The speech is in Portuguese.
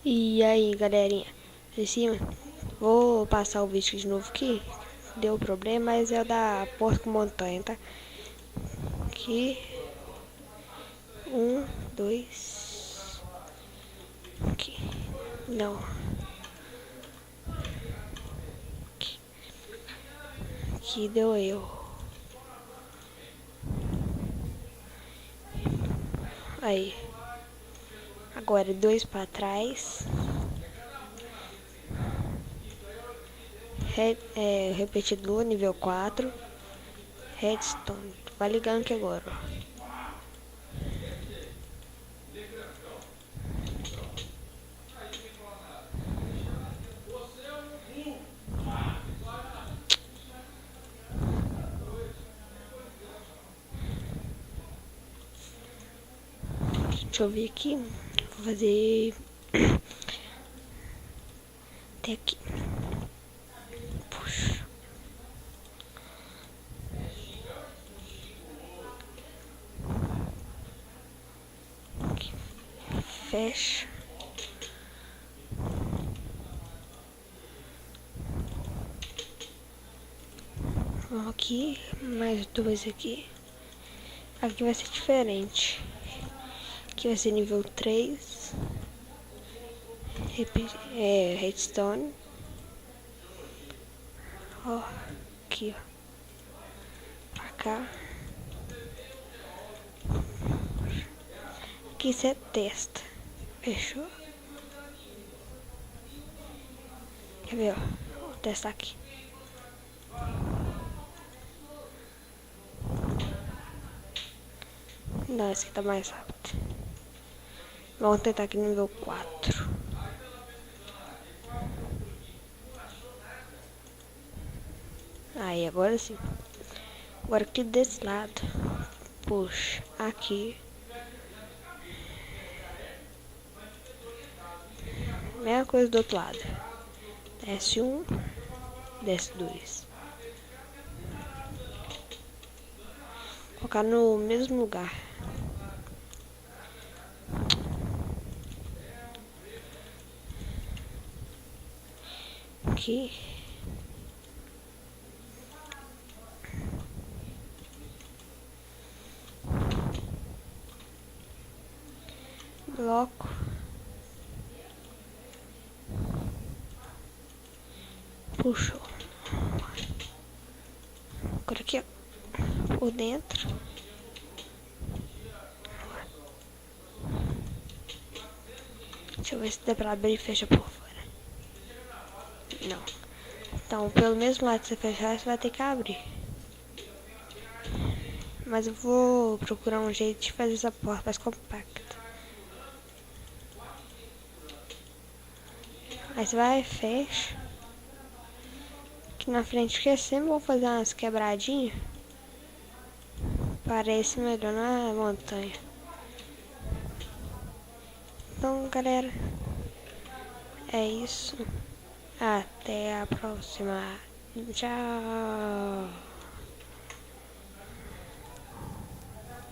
E aí, galerinha, em cima, vou passar o vídeo de novo aqui. Deu problema, mas é o da Porto com Montanha, tá? Aqui, um, dois, aqui, não, aqui deu erro. Aí, agora dois pra trás. Repetidor nível 4. Redstone. Vai ligando aqui agora. Deixa eu ver aqui. Vou fazer até aqui. Puxa. Aqui. Fecha. Aqui, mais dois aqui. Aqui vai ser diferente. Aqui vai ser nível 3. Redstone. Ó, aqui, ó. Pra cá. Aqui você testa. Fechou? Quer ver, ó? Vou testar aqui. Não, esse aqui tá mais rápido. Vamos tentar aqui no nível 4. Aí, agora sim. Agora aqui desse lado. Puxa, aqui. Mesma coisa do outro lado. Desce um, desce dois. Colocar no mesmo lugar. Aqui. Bloco. Puxou. Agora aqui, ó. Por dentro. Deixa eu ver se dá pra abrir e fechar por fora. Não. Então, pelo mesmo lado que você fechar, você vai ter que abrir. Mas eu vou procurar um jeito de fazer essa porta mais compacta. Aí você vai e fecha. Aqui na frente, porque sempre vou fazer umas quebradinhas. Parece melhor na montanha. Então, galera, é isso. Até a próxima. Tchau.